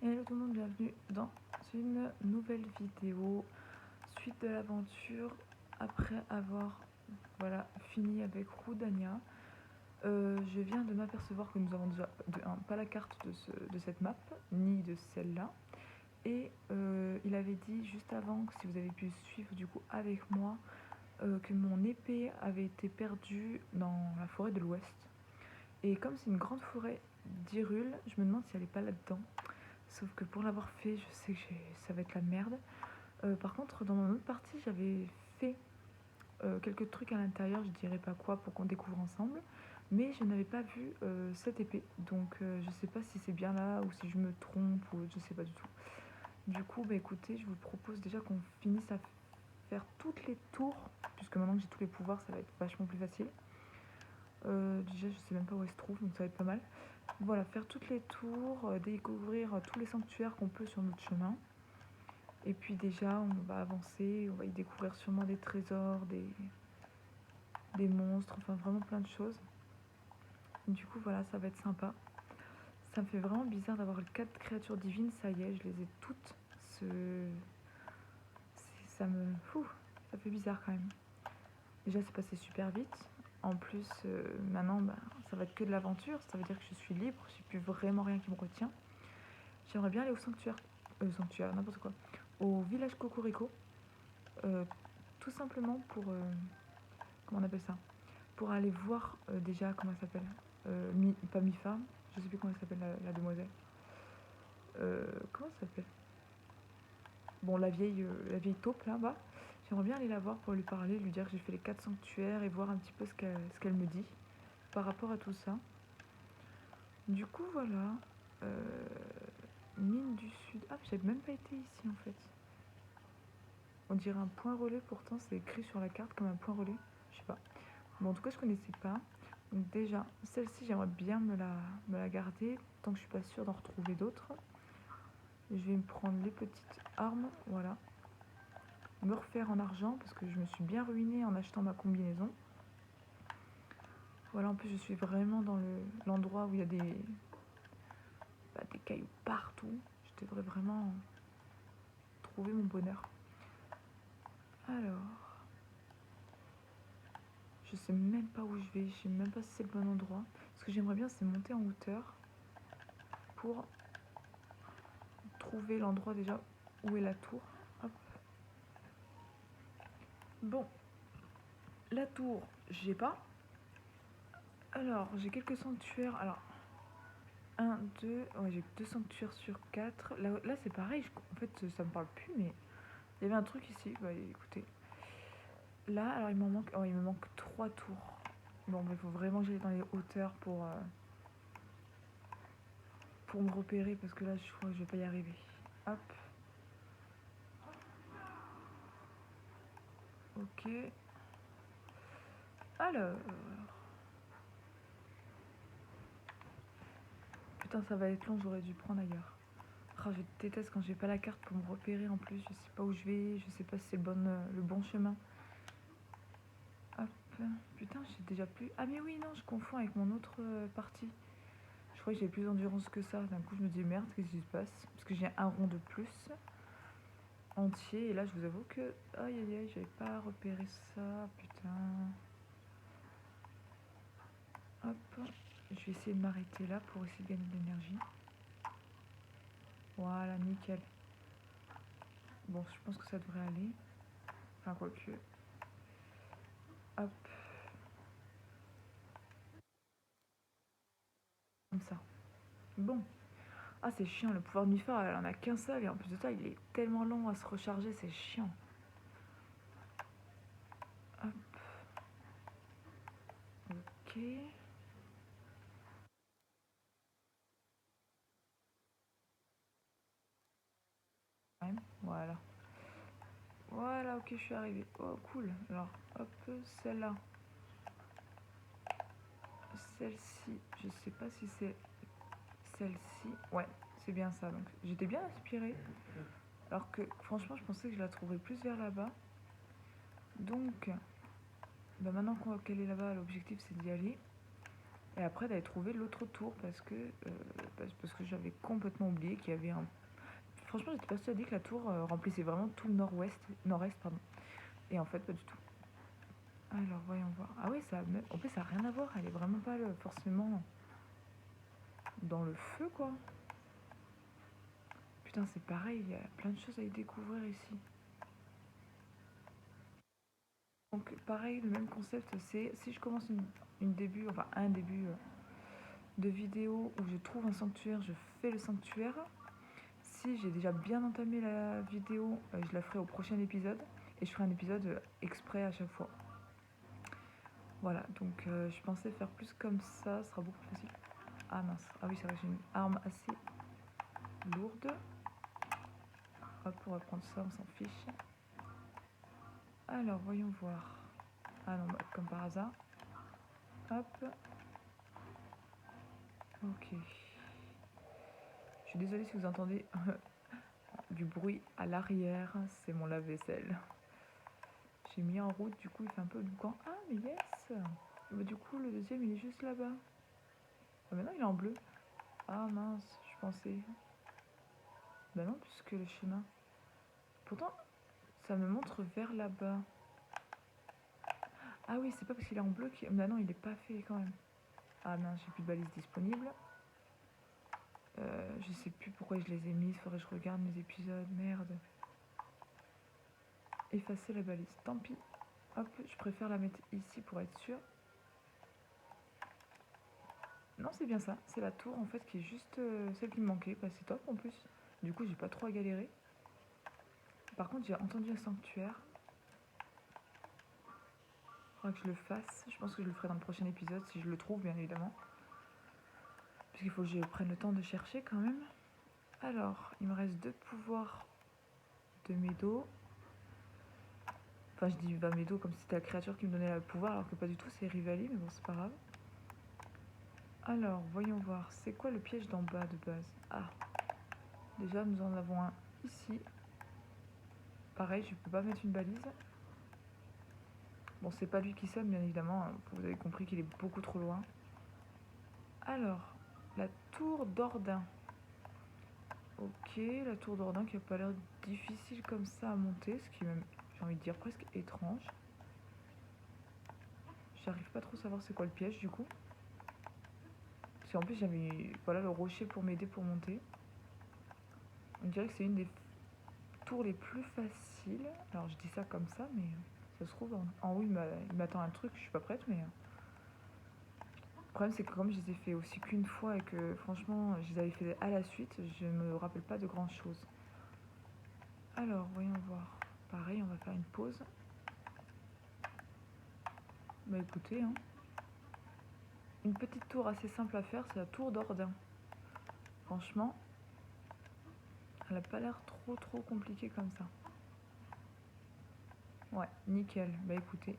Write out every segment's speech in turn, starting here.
Hello tout le monde, bienvenue dans une nouvelle vidéo suite de l'aventure après avoir fini avec Roudania. Je viens de m'apercevoir que nous avons déjà pas la carte de cette map ni de celle-là, et il avait dit juste avant que si vous avez pu suivre du coup avec moi que mon épée avait été perdue dans la forêt de l'Ouest, et comme c'est une grande forêt d'Hyrule, je me demande si elle est pas là-dedans. Sauf que pour l'avoir fait, je sais que ça va être la merde. Par contre, dans mon autre partie, j'avais fait quelques trucs à l'intérieur, je dirais pas quoi pour qu'on découvre ensemble. Mais je n'avais pas vu cette épée. Donc je sais pas si c'est bien là ou si je me trompe ou je sais pas du tout. Du coup, bah écoutez, je vous propose déjà qu'on finisse à faire toutes les tours. Puisque maintenant que j'ai tous les pouvoirs, ça va être vachement plus facile. Déjà, je sais même pas où elle se trouve, donc ça va être pas mal. Voilà, faire toutes les tours, découvrir tous les sanctuaires qu'on peut sur notre chemin. Et puis déjà, on va avancer, on va y découvrir sûrement des trésors, des monstres, enfin vraiment plein de choses. Du coup, voilà, ça va être sympa. Ça me fait vraiment bizarre d'avoir 4 créatures divines, ça y est, je les ai toutes. Ça me... ça fait bizarre quand même. Déjà, c'est passé super vite. En plus, maintenant, ça va être que de l'aventure, ça veut dire que je suis libre, j'ai plus vraiment rien qui me retient. J'aimerais bien aller au sanctuaire, n'importe quoi, au village Cocorico, tout simplement pour, comment on appelle ça, pour aller voir déjà, comment elle s'appelle, pas Mifa, je sais plus comment elle s'appelle la demoiselle, comment elle s'appelle, bon la vieille taupe là-bas. J'aimerais bien aller la voir pour lui parler, lui dire que j'ai fait les 4 sanctuaires et voir un petit peu ce qu'elle me dit par rapport à tout ça. Du coup voilà, mine du sud, ah j'avais même pas été ici en fait. On dirait un point relais, pourtant c'est écrit sur la carte comme un point relais, je sais pas. Bon, en tout cas, je connaissais pas. Donc déjà, celle-ci, j'aimerais bien me la garder, tant que je suis pas sûre d'en retrouver d'autres. Je vais me prendre les petites armes, voilà. Me refaire en argent, parce que je me suis bien ruinée en achetant ma combinaison. Voilà, en plus, je suis vraiment dans l'endroit où il y a des cailloux partout. Je devrais vraiment trouver mon bonheur. Alors, je sais même pas où je vais, je sais même pas si c'est le bon endroit. Ce que j'aimerais bien, c'est monter en hauteur pour trouver l'endroit déjà où est la tour. Hop. Bon, la tour, j'ai pas. Alors, j'ai quelques sanctuaires. Alors, un, 2, ouais, j'ai 2 sanctuaires sur 4. Là c'est pareil, en fait, ça me parle plus, mais il y avait un truc ici. Bah écoutez. Là, alors il me manque 3 tours. Bon, il faut vraiment que j'aille dans les hauteurs pour me repérer, parce que là, je crois que je vais pas y arriver. Hop. Ok. Alors. Putain, ça va être long, j'aurais dû prendre ailleurs. Oh, je déteste quand j'ai pas la carte pour me repérer en plus. Je sais pas où je vais, je sais pas si c'est le bon chemin. Hop. Putain, j'ai déjà plus. Ah, mais oui, non, je confonds avec mon autre partie. Je crois que j'ai plus d'endurance que ça. D'un coup, je me dis merde, qu'est-ce qui se passe? Parce que j'ai un rond de plus entier. Et là, je vous avoue que. Aïe aïe aïe, j'avais pas repéré ça. Putain. Hop. Je vais essayer de m'arrêter là pour essayer de gagner de l'énergie. Voilà, nickel. Bon, je pense que ça devrait aller. Enfin, quoique. Hop. Comme ça. Bon. Ah, c'est chiant, le pouvoir de Mifa, elle en a qu'un seul, et en plus de ça, il est tellement long à se recharger, c'est chiant. Hop. Ok. Voilà. Voilà, ok, je suis arrivée. Oh, cool. Alors, hop, celle-là. Celle-ci, je sais pas si c'est celle-ci. Ouais, c'est bien ça. Donc, j'étais bien inspirée. Alors que, franchement, je pensais que je la trouverais plus vers là-bas. Donc, bah maintenant qu'elle est là-bas, l'objectif c'est d'y aller. Et après d'aller trouver l'autre tour parce que j'avais complètement oublié qu'il y avait un... Franchement, j'étais persuadée que la tour remplissait vraiment tout le nord-est, pardon. Et en fait, pas du tout. Alors, voyons voir. Ah oui, en plus, ça n'a rien à voir. Elle est vraiment pas forcément dans le feu, quoi. Putain, c'est pareil, il y a plein de choses à y découvrir ici. Donc, pareil, le même concept, c'est si je commence un début de vidéo où je trouve un sanctuaire, je fais le sanctuaire. Si j'ai déjà bien entamé la vidéo, je la ferai au prochain épisode et je ferai un épisode exprès à chaque fois. Voilà, donc je pensais faire plus comme ça, ce sera beaucoup plus facile. Ah mince, ah oui, c'est vrai, j'ai une arme assez lourde. Hop, on va prendre ça, on s'en fiche. Alors, voyons voir. Ah non, bah, comme par hasard. Hop. Ok. Je suis désolée si vous entendez du bruit à l'arrière, c'est mon lave-vaisselle. J'ai mis en route, du coup il fait un peu boucan. Ah mais yes. Bah, du coup le deuxième il est juste là-bas. Ah maintenant il est en bleu. Ah mince, je pensais. Bah non, puisque le chemin. Pourtant, ça me montre vers là-bas. Ah oui, c'est pas parce qu'il est en bleu qu'il... Bah non, il est pas fait quand même. Ah mince, j'ai plus de balises disponibles. Je sais plus pourquoi je les ai mises, faudrait que je regarde mes épisodes, merde. Effacer la balise, tant pis. Hop, je préfère la mettre ici pour être sûr. Non, c'est bien ça, c'est la tour en fait qui est juste celle qui me manquait. Bah, c'est top en plus. Du coup, j'ai pas trop à galérer. Par contre, j'ai entendu un sanctuaire. Faudra que je le fasse. Je pense que je le ferai dans le prochain épisode si je le trouve, bien évidemment. Parce qu'il faut que je prenne le temps de chercher quand même. Alors, il me reste 2 pouvoirs de Médo. Enfin, je dis Médo comme si c'était la créature qui me donnait le pouvoir, alors que pas du tout, c'est Rivali, mais bon, c'est pas grave. Alors, voyons voir. C'est quoi le piège d'en bas de base? Ah, déjà, nous en avons un ici. Pareil, je peux pas mettre une balise. Bon, c'est pas lui qui sonne, bien évidemment. Vous avez compris qu'il est beaucoup trop loin. Alors, la tour d'Ordin. Ok, la tour d'Ordin qui a pas l'air difficile comme ça à monter, ce qui est même, j'ai envie de dire, presque étrange. J'arrive pas trop à savoir c'est quoi le piège du coup. Parce qu'en plus j'avais voilà, le rocher pour m'aider pour monter. On dirait que c'est une des tours les plus faciles. Alors je dis ça comme ça, mais ça se trouve en haut il m'attend un truc, je suis pas prête, mais... Le problème c'est que comme je les ai fait aussi qu'une fois et que franchement je les avais fait à la suite, je me rappelle pas de grand chose. Alors voyons voir. Pareil, on va faire une pause. Bah écoutez, hein. Une petite tour assez simple à faire, c'est la tour d'Ordin. Franchement, elle a pas l'air trop compliquée comme ça. Ouais, nickel. Bah écoutez,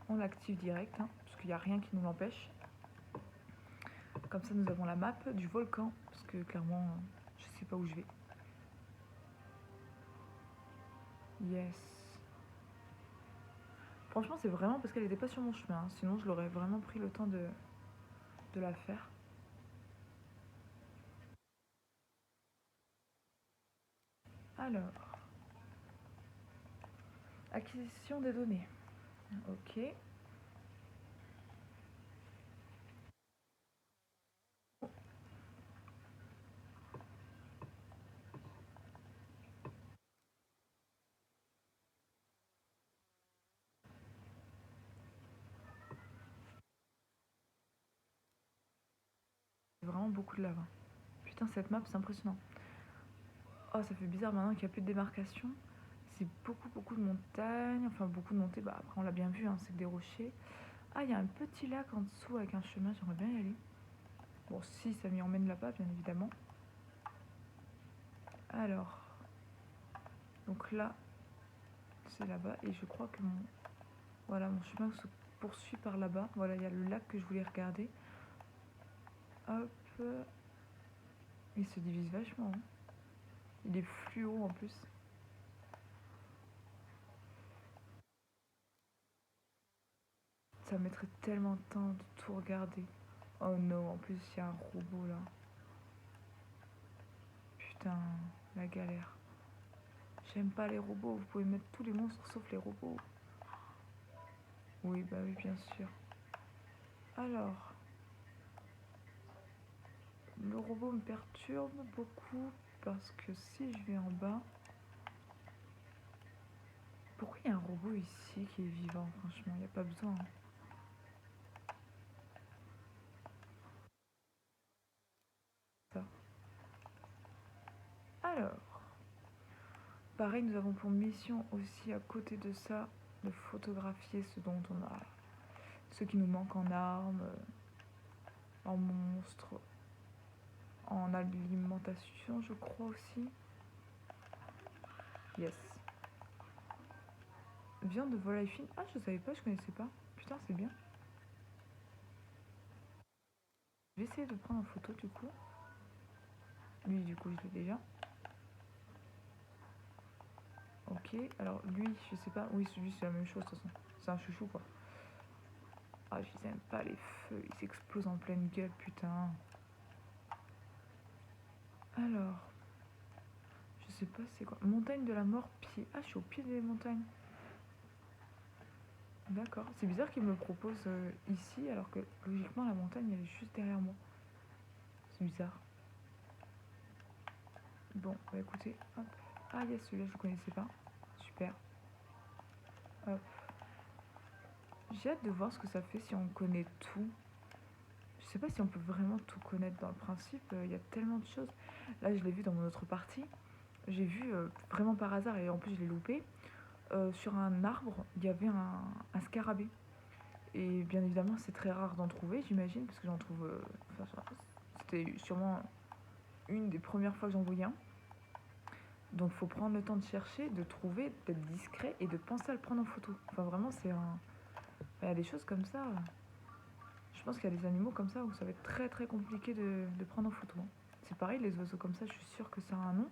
on l'active direct, hein, parce qu'il n'y a rien qui nous l'empêche. Comme ça, nous avons la map du volcan, parce que clairement, je sais pas où je vais. Yes. Franchement, c'est vraiment parce qu'elle n'était pas sur mon chemin, hein, sinon je l'aurais vraiment pris le temps de la faire. Alors, acquisition des données. Ok. Vraiment beaucoup de lave. Putain, cette map, c'est impressionnant. Oh, ça fait bizarre maintenant qu'il n'y a plus de démarcation. C'est beaucoup de montagnes. Enfin, beaucoup de montées. Bah, après, on l'a bien vu, hein, c'est que des rochers. Ah, il y a un petit lac en dessous avec un chemin. J'aimerais bien y aller. Bon, si ça m'y emmène là-bas, bien évidemment. Alors. Donc là, c'est là-bas. Et je crois que voilà, mon chemin se poursuit par là-bas. Voilà, il y a le lac que je voulais regarder. Hop. Il se divise vachement, hein. Il est fluo en plus. Ça mettrait tellement de temps de tout regarder. Oh non, en plus il y a un robot là. Putain, la galère. J'aime pas les robots, vous pouvez mettre tous les monstres sauf les robots. Oui, bah oui, bien sûr. Alors, le robot me perturbe beaucoup parce que si je vais en bas... Pourquoi il y a un robot ici qui est vivant? Franchement, il n'y a pas besoin. Ça. Alors, pareil, nous avons pour mission aussi à côté de ça de photographier ce dont on a, ce qui nous manque en armes, en monstres, en alimentation, je crois aussi. Yes. Viande de volaille fine. Ah, je savais pas, je connaissais pas. Putain, c'est bien. Je vais essayer de prendre en photo du coup. Lui, du coup, je l'ai déjà. Ok, alors lui, je sais pas. Oui, celui, c'est la même chose de toute façon. C'est un chouchou quoi. Ah, je les aime pas les feux, ils explosent en pleine gueule, putain. Alors, je sais pas c'est quoi. Montagne de la mort, pied. Ah, je suis au pied des montagnes. D'accord. C'est bizarre qu'il me le propose ici, alors que logiquement la montagne elle est juste derrière moi. C'est bizarre. Bon, bah écoutez, hop. Ah, yes, celui-là je ne connaissais pas. Super. Hop. J'ai hâte de voir ce que ça fait si on connaît tout. Je sais pas si on peut vraiment tout connaître dans le principe. Il y a tellement de choses. Là, je l'ai vu dans mon autre partie. J'ai vu vraiment par hasard, et en plus je l'ai loupé. Sur un arbre, il y avait un scarabée. Et bien évidemment, c'est très rare d'en trouver, j'imagine, parce que j'en trouve. Enfin, c'était sûrement une des premières fois que j'en voyais un. Donc, faut prendre le temps de chercher, de trouver, d'être discret et de penser à le prendre en photo. Enfin, vraiment, c'est un. Il y a des choses comme ça. Je pense qu'il y a des animaux comme ça où ça va être très très compliqué de prendre en photo. C'est pareil, les oiseaux comme ça, je suis sûre que ça a un nom,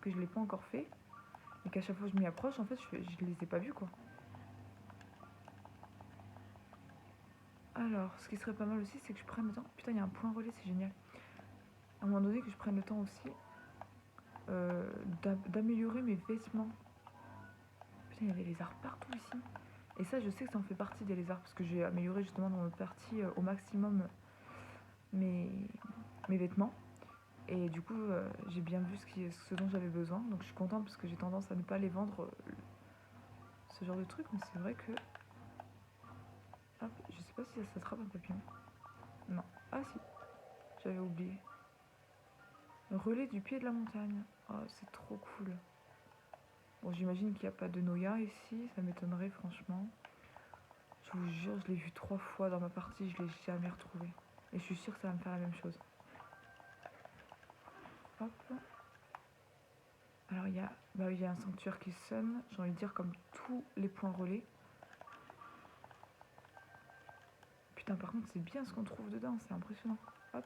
que je l'ai pas encore fait. Et qu'à chaque fois que je m'y approche, en fait, je les ai pas vus, quoi. Alors, ce qui serait pas mal aussi, c'est que je prenne le temps. Putain, il y a un point relais, c'est génial. À un moment donné, que je prenne le temps aussi d'améliorer mes vêtements. Putain, il y a des lézards partout ici. Et ça, je sais que ça en fait partie des lézards, parce que j'ai amélioré justement dans notre partie au maximum mes, mes vêtements. Et du coup, j'ai bien vu ce dont j'avais besoin. Donc je suis contente parce que j'ai tendance à ne pas les vendre, ce genre de truc. Mais c'est vrai que... Hop, je sais pas si ça s'attrape un papillon. Non. Ah si, j'avais oublié. Relais du pied de la montagne. Oh, c'est trop cool. Bon, j'imagine qu'il n'y a pas de Noya ici, ça m'étonnerait franchement. Je vous jure, je l'ai vu 3 fois dans ma partie, je l'ai jamais retrouvé. Et je suis sûre que ça va me faire la même chose. Hop. Alors il y a un sanctuaire qui sonne, j'ai envie de dire comme tous les points relais. Putain, par contre, c'est bien ce qu'on trouve dedans, c'est impressionnant. Hop.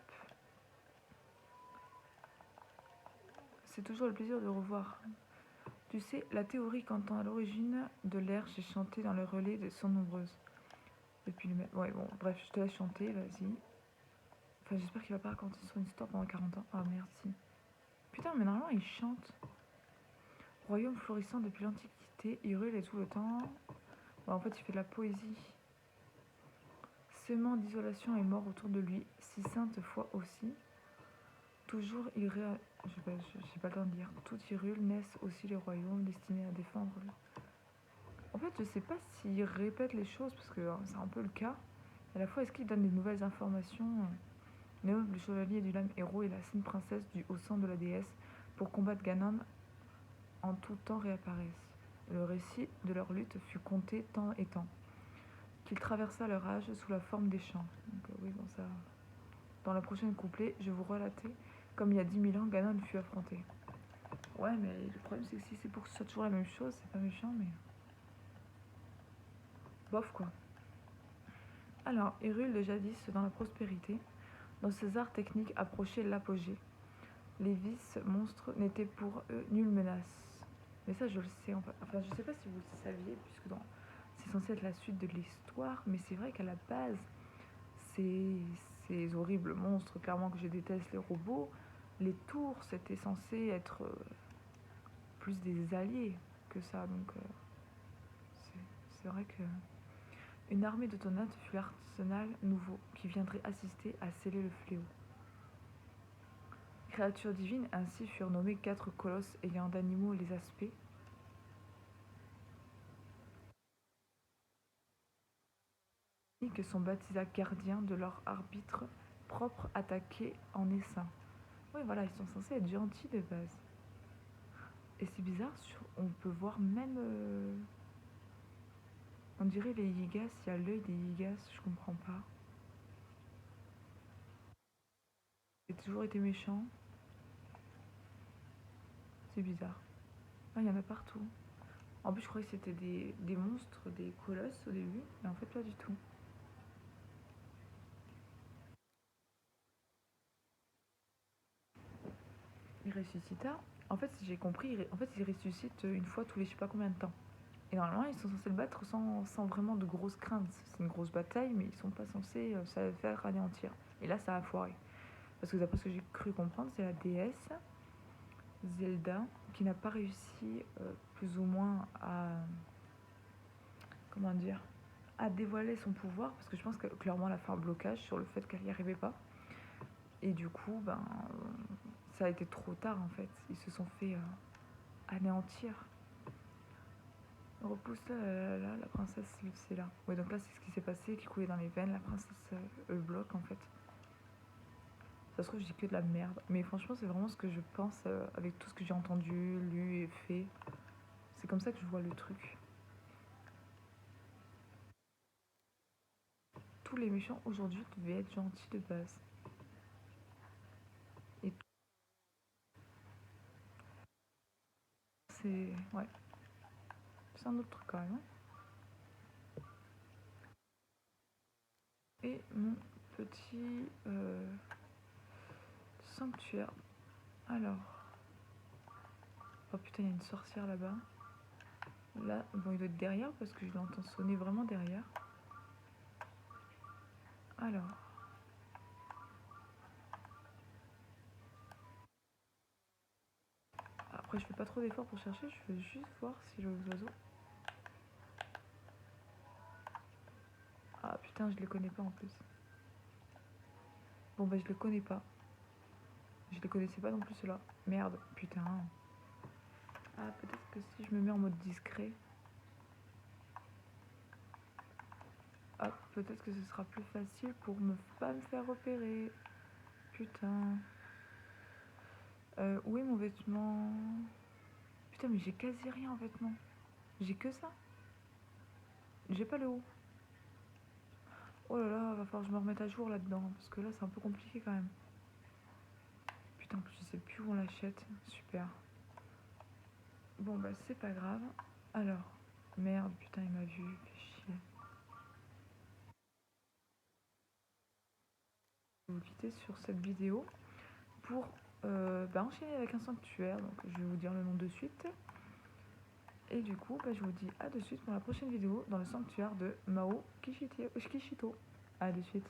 C'est toujours le plaisir de revoir. Tu sais, la théorie quant à l'origine de l'air j'ai chanté dans le relais sont nombreuses. Depuis le... Ouais, bon, bref, je te laisse chanter, vas-y. Enfin, j'espère qu'il va pas raconter son histoire pendant 40 ans. Ah, merci. Putain, mais normalement, il chante. Royaume florissant depuis l'Antiquité, Hyrule est tout le temps. Bon, en fait, il fait de la poésie. Sémant d'isolation est mort autour de lui, si sainte foi aussi. Toujours il j'ai pas le temps de dire. Tout Hyrule naissent aussi les royaumes destinés à défendre. En fait, je sais pas s'il répète les choses, parce que c'est un peu le cas. À la fois, est-ce qu'il donne des nouvelles informations Néo, le chevalier du lame héros et la sainte princesse du haut sang de la déesse, pour combattre Ganon en tout temps réapparaissent. Le récit de leur lutte fut conté temps et temps, qu'il traversa leur âge sous la forme des chants. Donc oui, bon ça... Dans la prochaine couplet, je vous relatais comme il y a 10 000 ans, Ganon fut affronté. Ouais, mais le problème c'est que si c'est pour que ce soit toujours la même chose, c'est pas méchant, mais... Bof quoi. Alors, Hyrule de jadis dans la prospérité, dans ses arts techniques approchait l'apogée. Les vices monstres n'étaient pour eux nulle menace. Mais ça, je le sais. Enfin, je sais pas si vous le saviez, puisque c'est censé être la suite de l'histoire, mais c'est vrai qu'à la base, c'est ces horribles monstres, clairement que je déteste les robots, les tours c'était censé être plus des alliés que ça, donc c'est vrai que une armée d'autonautes fut l'arsenal nouveau qui viendrait assister à sceller le fléau. Créatures divines, ainsi furent nommés 4 colosses ayant d'animaux les aspects que sont baptisés gardiens de leur arbitre propre attaqué en essaim. Oui, voilà, ils sont censés être gentils de base. Et c'est bizarre, on peut voir même... on dirait les Yigas, il y a l'œil des Yigas, je comprends pas. Ils ont toujours été méchants. C'est bizarre. Ah, il y en a partout. En plus, je croyais que c'était des monstres, des colosses au début, mais en fait, pas du tout. Il ressuscita. En fait, si j'ai compris, il ressuscite une fois tous les je sais pas combien de temps. Et normalement, ils sont censés le battre sans vraiment de grosses craintes. C'est une grosse bataille, mais ils sont pas censés se faire anéantir. Et là, ça a foiré. Parce que d'après ce que j'ai cru comprendre, c'est la déesse Zelda qui n'a pas réussi plus ou moins à... Comment dire, à dévoiler son pouvoir. Parce que je pense que clairement, elle a fait un blocage sur le fait qu'elle n'y arrivait pas. Et du coup, ça a été trop tard en fait. Ils se sont fait anéantir. Repousse la princesse Lucilla. Ouais, donc là, c'est ce qui s'est passé, qui coulait dans les veines. La princesse le bloque en fait. Ça se trouve, je dis que de la merde. Mais franchement, c'est vraiment ce que je pense avec tout ce que j'ai entendu, lu et fait. C'est comme ça que je vois le truc. Tous les méchants aujourd'hui devaient être gentils de base. Et c'est... Ouais. C'est un autre truc quand même. Et mon petit sanctuaire. Alors... Oh putain, il y a une sorcière là-bas. Là, bon, il doit être derrière parce que je l'entends sonner vraiment derrière. Alors... Après, je fais pas trop d'efforts pour chercher, je veux juste voir si les oiseaux... Ah putain, je les connais pas en plus. Bon, bah, je les connais pas. Je les connaissais pas non plus ceux-là. Merde, putain. Ah, peut-être que si je me mets en mode discret... Ah, peut-être que ce sera plus facile pour pas me faire repérer. Putain. Où est mon vêtement? Putain, mais j'ai quasi rien en vêtements. J'ai que ça. J'ai pas le haut. Oh là là, va falloir que je me remette à jour là-dedans. Parce que là, c'est un peu compliqué quand même. Putain, en plus, je sais plus où on l'achète. Super. Bon, bah, c'est pas grave. Alors, merde, putain, il m'a vu. Fait chier. Je vais vous quitter sur cette vidéo pour enchaîner avec un sanctuaire. Donc, je vais vous dire le nom de suite. Et du coup, je vous dis à de suite pour la prochaine vidéo dans le sanctuaire de Mao Kishito. À de suite.